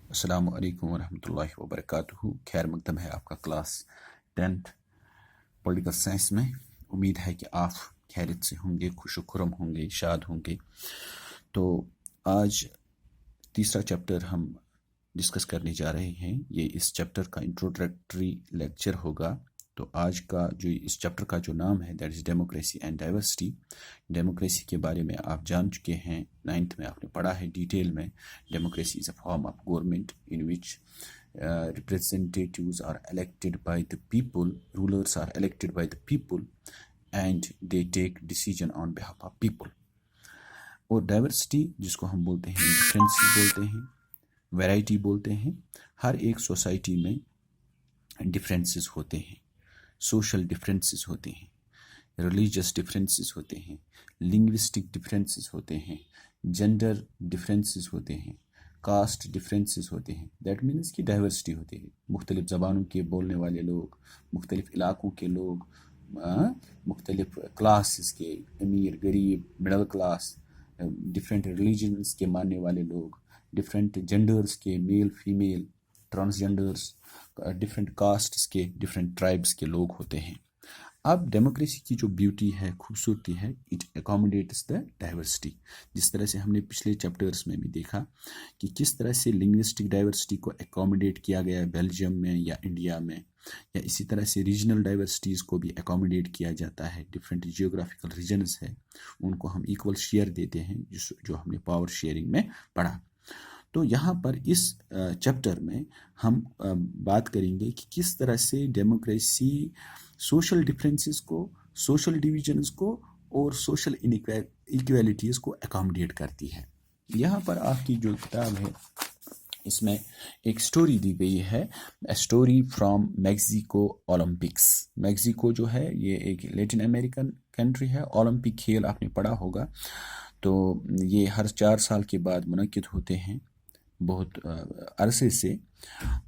السلام علیکم ورحمۃ اللہ وبرکاتہ. خیر مقدم ہے آپ کا کلاس 10th پولیٹیکل سائنس میں. امید ہے کہ آپ خیریت سے ہوں گے، خوش و خرم ہوں گے، شاد ہوں گے. تو آج تیسرا چیپٹر ہم ڈسکس کرنے جا رہے ہیں. یہ اس چیپٹر کا انٹروڈکٹری لیکچر ہوگا. تو آج کا جو اس چیپٹر کا جو نام ہے that is democracy and diversity. Democracy کے بارے میں آپ جان چکے ہیں، 9th میں آپ نے پڑھا ہے ڈیٹیل میں. Democracy is a form of government in which representatives are elected by the people, rulers are elected by the people and they take decision on behalf of people. اور ڈائیورسٹی جس کو ہم بولتے ہیں ڈفرینسز بولتے ہیں، variety بولتے ہیں. ہر ایک سوسائٹی میں ڈفرینسز ہوتے ہیں، سوشل ڈفرینسز ہوتے ہیں، ریلیجس ڈفرینسز ہوتے ہیں، لنگوسٹک ڈفرینسز ہوتے ہیں، جینڈر ڈفرینسز ہوتے ہیں، کاسٹ ڈفرینسز ہوتے ہیں. دیٹ مینس کہ ڈائیورسٹی ہوتی ہے. مختلف زبانوں کے بولنے والے لوگ، مختلف علاقوں کے لوگ، مختلف کلاسز کے، امیر غریب مڈل کلاس، ڈفرینٹ ریلیجنس کے ماننے والے لوگ، ڈفرینٹ جینڈرز کے male female, transgenders, different casts کے، ڈفرینٹ ٹرائبس کے لوگ ہوتے ہیں. اب ڈیموکریسی کی جو بیوٹی ہے، خوبصورتی ہے، اٹ اکاموڈیٹس دا ڈائیورسٹی. جس طرح سے ہم نے پچھلے چیپٹرس میں بھی دیکھا کہ کس طرح سے لنگوسٹک ڈائیورسٹی کو اکاموڈیٹ کیا گیا ہے بیلجیم میں یا انڈیا میں، یا اسی طرح سے ریجنل ڈائیورسٹیز کو بھی اکاموڈیٹ کیا جاتا ہے. ڈفرینٹ جیوگرافیکل ریجنز ہے، ان کو ہم ایکول شیئر دیتے ہیں، جو ہم نے پاور شیئرنگ میں پڑھا. تو یہاں پر اس چیپٹر میں ہم بات کریں گے کہ کس طرح سے ڈیموکریسی سوشل ڈفرینسز کو، سوشل ڈویژنز کو اور سوشل انیکویلٹیز کو اکاموڈیٹ کرتی ہے. یہاں پر آپ کی جو کتاب ہے اس میں ایک سٹوری دی گئی ہے، story from Mexico Olympics. Mexico جو ہے یہ ایک لیٹن امریکن کنٹری ہے. اولمپک کھیل آپ نے پڑھا ہوگا. تو یہ ہر 4 سال کے بعد منعقد ہوتے ہیں، بہت عرصے سے.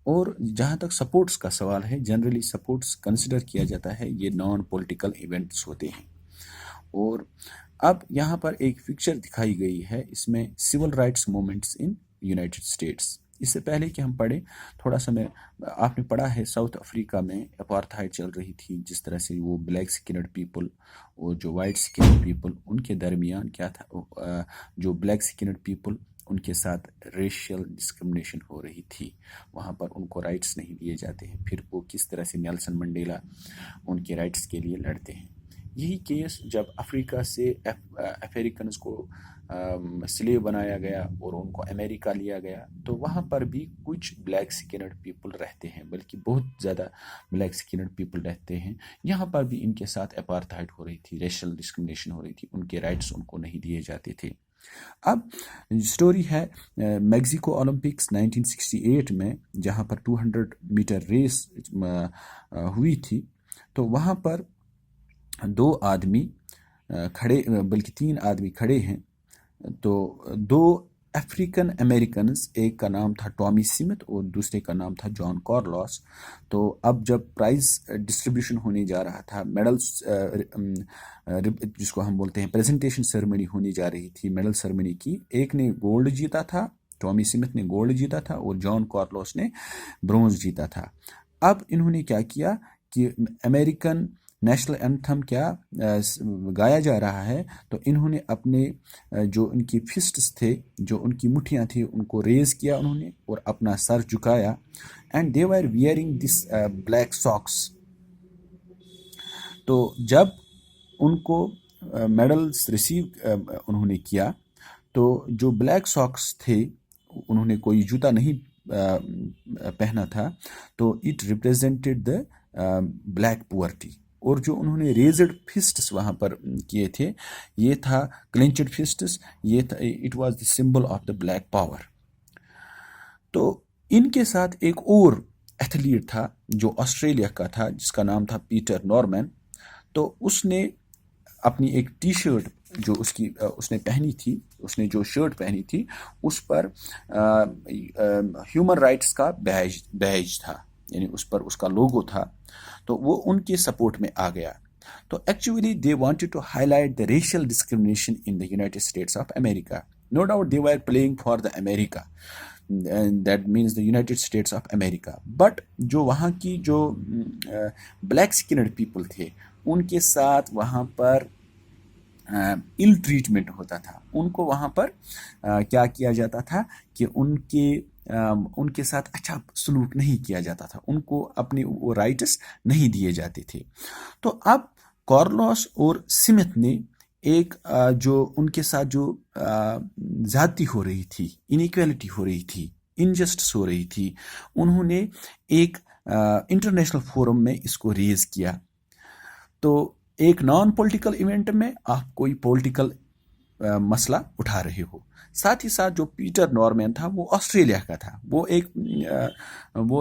اور جہاں تک سپورٹس کا سوال ہے، جنرلی سپورٹس کنسیڈر کیا جاتا ہے یہ نان پولیٹیکل ایونٹس ہوتے ہیں. اور اب یہاں پر ایک پکچر دکھائی گئی ہے، اس میں civil rights movements in United States. اس سے پہلے کہ ہم پڑھیں تھوڑا سا آپ نے پڑھا ہے ساؤتھ افریقہ میں اپارتھائڈ چل رہی تھی، جس طرح سے وہ بلیک سکنڈ پیپل اور جو وائٹ سکنڈ پیپل ان کے درمیان کیا تھا، جو بلیک سکنڈ پیپل ان کے ساتھ ریشیل ڈسکرمنیشن ہو رہی تھی. وہاں پر ان کو رائٹس نہیں دیے جاتے ہیں. پھر وہ کس طرح سے نیلسن منڈیلا ان کے رائٹس کے لیے لڑتے ہیں. یہی کیس جب افریقہ سے افریکنز کو سلیو بنایا گیا اور ان کو امریکہ لیا گیا، تو وہاں پر بھی کچھ بلیک سکنڈ پیپل رہتے ہیں، بلکہ بہت زیادہ بلیک سکنڈ پیپل رہتے ہیں. یہاں پر بھی ان کے ساتھ اپارتھائڈ ہو رہی تھی، ریشل ڈسکرمنیشن ہو رہی تھی، ان کے رائٹس ان کو نہیں دیے جاتے تھے. اب سٹوری ہے میکسیکو اولمپکس 1968 میں، جہاں پر 200 میٹر ریس ہوئی تھی. تو وہاں پر 2 آدمی کھڑے، بلکہ 3 آدمی کھڑے ہیں. تو 2 افریقن امریکنز، ایک کا نام تھا ٹامی سمتھ اور دوسرے کا نام تھا جان کارلوس. تو اب جب پرائز ڈسٹریبیوشن ہونے جا رہا تھا، میڈلز جس کو ہم بولتے ہیں پریزنٹیشن سرمنی ہونے جا رہی تھی، میڈل سرمنی کی، ایک نے گولڈ جیتا تھا، ٹامی سمتھ نے گولڈ جیتا تھا اور جان کارلوس نے برونز جیتا تھا. اب انہوں نے کیا کیا کہ امریکن نیشنل اینتھم کیا گایا جا رہا ہے، تو انہوں نے اپنے جو ان کی فسٹس تھے، جو ان کی مٹھیاں تھیں، ان کو ریز کیا انہوں نے اور اپنا سر جھکایا. And they were wearing this black socks. تو جب ان کو میڈلز ریسیو انہوں نے کیا، تو جو بلیک ساکس تھے، انہوں نے کوئی جوتا نہیں پہنا تھا، تو اٹ ریپریزنٹیڈ دا بلیک پورٹی. اور جو انہوں نے ریزڈ فسٹس وہاں پر کیے تھے، یہ تھا کلینچڈ فسٹس، یہ تھا it was the symbol of the black power. تو ان کے ساتھ ایک اور ایتھلیٹ تھا جو آسٹریلیا کا تھا، جس کا نام تھا پیٹر نارمن. تو اس نے اپنی ایک ٹی شرٹ جو اس نے پہنی تھی، اس نے جو شرٹ پہنی تھی، اس پر ہیومن رائٹس کا بیج تھا، یعنی اس پر اس کا لوگو تھا. تو وہ ان کے سپورٹ میں آ گیا. تو actually they wanted to high light the racial discrimination in the United States of America. No doubt they Veer playing for the America. That means the United States of America. But جو وہاں کی جو black skinned people تھے ان کے ساتھ وہاں پر ال treatment ہوتا تھا. ان کو وہاں پر کیا کیا جاتا تھا کہ ان کے ساتھ اچھا سلوک نہیں کیا جاتا تھا, ان کو اپنے وہ رائٹس نہیں دیے جاتے تھے. تو اب کارلوس اور سمتھ نے ایک جو ان کے ساتھ جو زیادتی ہو رہی تھی, انیکویلٹی ہو رہی تھی, انجسٹس ہو رہی تھی, انہوں نے ایک انٹرنیشنل فورم میں اس کو ریز کیا. تو ایک نان پولیٹیکل ایونٹ میں آپ کوئی پولیٹیکل مسئلہ اٹھا رہے ہو. ساتھ ہی ساتھ جو پیٹر نارمین تھا وہ آسٹریلیا کا تھا, وہ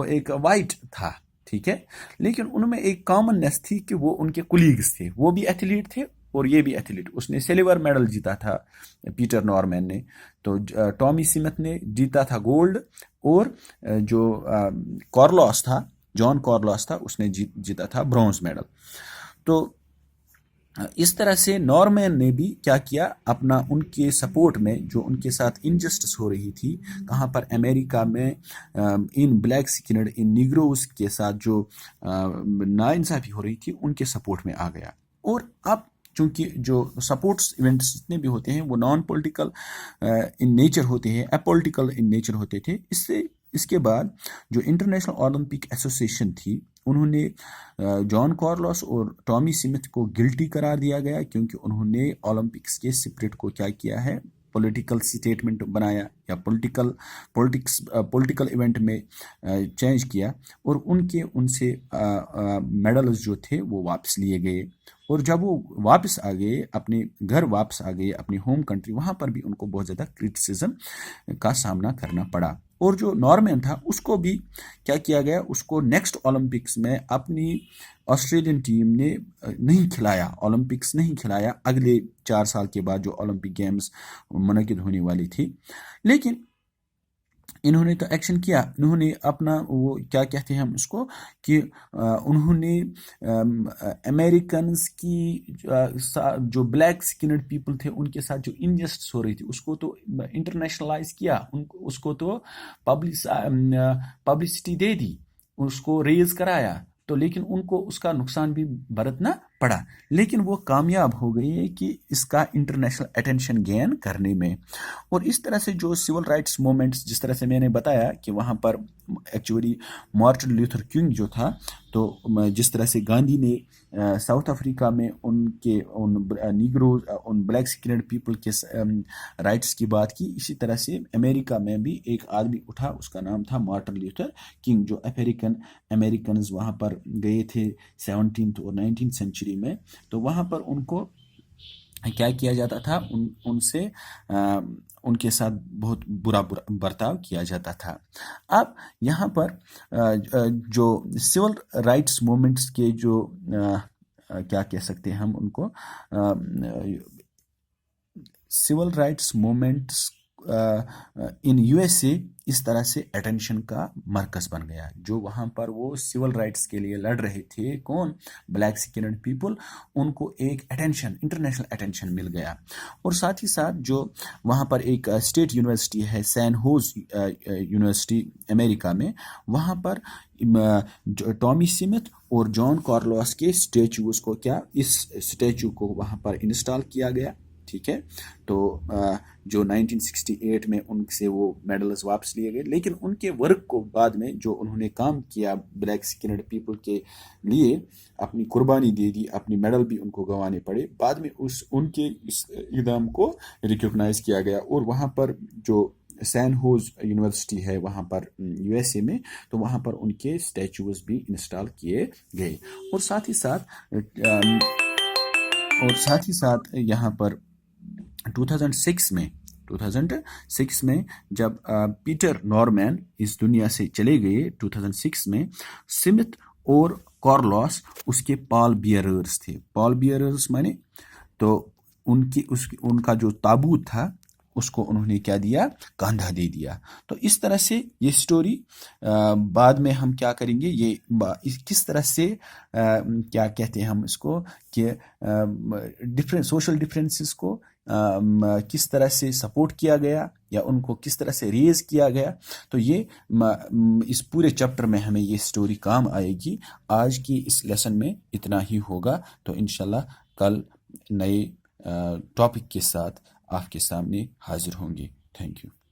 ایک وائٹ تھا, ٹھیک ہے, لیکن ان میں ایک کامننیس تھی کہ وہ ان کے کولیگز تھے, وہ بھی ایتھلیٹ تھے اور یہ بھی ایتھلیٹ. اس نے سلور میڈل جیتا تھا پیٹر نارمین نے, تو ٹامی سمتھ نے جیتا تھا گولڈ, اور جو کارلوس تھا, جان کارلوس تھا, اس نے جیتا تھا برونز میڈل. تو اس طرح سے نارمین نے بھی کیا کیا, اپنا ان کے سپورٹ میں جو ان کے ساتھ انجسٹس ہو رہی تھی, کہاں پر امریکہ میں ان بلیک سکنڈ, ان نیگروز کے ساتھ جو ناانصافی ہو رہی تھی, ان کے سپورٹ میں آ گیا. اور اب چونکہ جو سپورٹس ایونٹس جتنے بھی ہوتے ہیں وہ نان پولیٹیکل ان نیچر ہوتے ہیں, اپولیٹیکل ان نیچر ہوتے تھے. اس کے بعد جو انٹرنیشنل اولمپک ایسوسیشن تھی, انہوں نے جان کارلوس اور ٹامی سمتھ کو گلٹی قرار دیا گیا, کیونکہ انہوں نے اولمپکس کے اسپرٹ کو کیا کیا ہے, پولیٹیکل سٹیٹمنٹ بنایا یا پولیٹیکل ایونٹ میں چینج کیا, اور ان سے میڈلز جو تھے وہ واپس لیے گئے. اور جب وہ واپس آ گئے, اپنے گھر واپس آ گئے, اپنی ہوم کنٹری, وہاں پر بھی ان کو بہت زیادہ کرٹیسزم کا سامنا کرنا پڑا. اور جو نارمین تھا اس کو بھی کیا کیا گیا, اس کو نیکسٹ اولمپکس میں اپنی آسٹریلین ٹیم نے نہیں کھلایا, اولمپکس نہیں کھلایا اگلے 4 سال کے بعد جو اولمپک گیمز منعقد ہونے والی تھی. لیکن انہوں نے تو ایکشن کیا, انہوں نے اپنا وہ کیا کہتے ہیں ہم اس کو, کہ انہوں نے امریکنز کی جو بلیک سکنڈ پیپل تھے ان کے ساتھ جو انجسٹس ہو رہی تھی اس کو تو انٹرنیشنلائز کیا, اس کو تو پبلسٹی دے دی, اس کو ریز کرایا. تو لیکن ان کو اس کا نقصان بھی برتنا پڑا, لیکن وہ کامیاب ہو گئی کہ اس کا انٹرنیشنل اٹینشن گین کرنے میں. اور اس طرح سے جو سول رائٹس مومنٹس, جس طرح سے میں نے بتایا کہ وہاں پر ایکچولی مارٹن لیوتھر کنگ جو تھا, تو جس طرح سے گاندھی نے ساؤتھ افریقہ میں ان نیگروز, ان بلیک سکنڈ پیپل کے رائٹس کی بات کی, اسی طرح سے امریکہ میں بھی ایک آدمی اٹھا, اس کا نام تھا مارٹن لیوتھر کنگ, جو امریکنز وہاں پر گئے تھے 17th اور 19th سینچری میں. تو وہاں پر ان کو کیا کیا جاتا تھا, ان سے ان کے ساتھ بہت برا برتاؤ کیا جاتا تھا. اب یہاں پر جو سول رائٹس مومنٹس کے جو کیا کہہ سکتے ہیں ہم ان کو, civil rights movements in U S A اس طرح سے اٹینشن کا مرکز بن گیا, جو وہاں پر وہ سول رائٹس کے لیے لڑ رہے تھے, کون, بلیک سکنڈ پیپل, ان کو ایک اٹینشن, انٹرنیشنل اٹینشن مل گیا. اور ساتھ ہی ساتھ جو وہاں پر ایک اسٹیٹ یونیورسٹی ہے, سین ہوز یونیورسٹی امریکہ میں, وہاں پر ٹامی سمتھ اور جان کارلوس کے اسٹیچوز کو اس اسٹیچو کو وہاں پر انسٹال کیا گیا, ٹھیک ہے. تو جو 1968 میں ان سے وہ میڈلز واپس لیے گئے, لیکن ان کے ورک کو بعد میں جو انہوں نے کام کیا بلیک سکنڈ پیپل کے لیے, اپنی قربانی دے دی, اپنی میڈل بھی ان کو گنوانے پڑے, بعد میں ان کے اس اقدام کو ریکگنائز کیا گیا. اور وہاں پر جو سین ہوز یونیورسٹی ہے وہاں پر یو ایس اے میں, تو وہاں پر ان کے اسٹیچوز بھی انسٹال کیے گئے. اور ساتھ ہی ساتھ یہاں پر 2006 میں جب پیٹر نارمین اس دنیا سے چلے گئے 2006 میں, سمتھ اور کارلوس اس کے پال بیئررز تھے. پال بیئررز مانے تو ان کا جو تابوت تھا اس کو انہوں نے کیا دیا, کاندھا دے دیا. تو اس طرح سے یہ سٹوری بعد میں ہم کیا کریں گے, یہ کس طرح سے کیا کہتے ہیں ہم اس کو, کہ سوشل ڈفرینسز کو کس طرح سے سپورٹ کیا گیا یا ان کو کس طرح سے ریز کیا گیا. تو یہ اس پورے چیپٹر میں ہمیں یہ سٹوری کام آئے گی. آج کی اس لیسن میں اتنا ہی ہوگا. تو انشاءاللہ کل نئے ٹاپک کے ساتھ آپ کے سامنے حاضر ہوں گے. Thank you.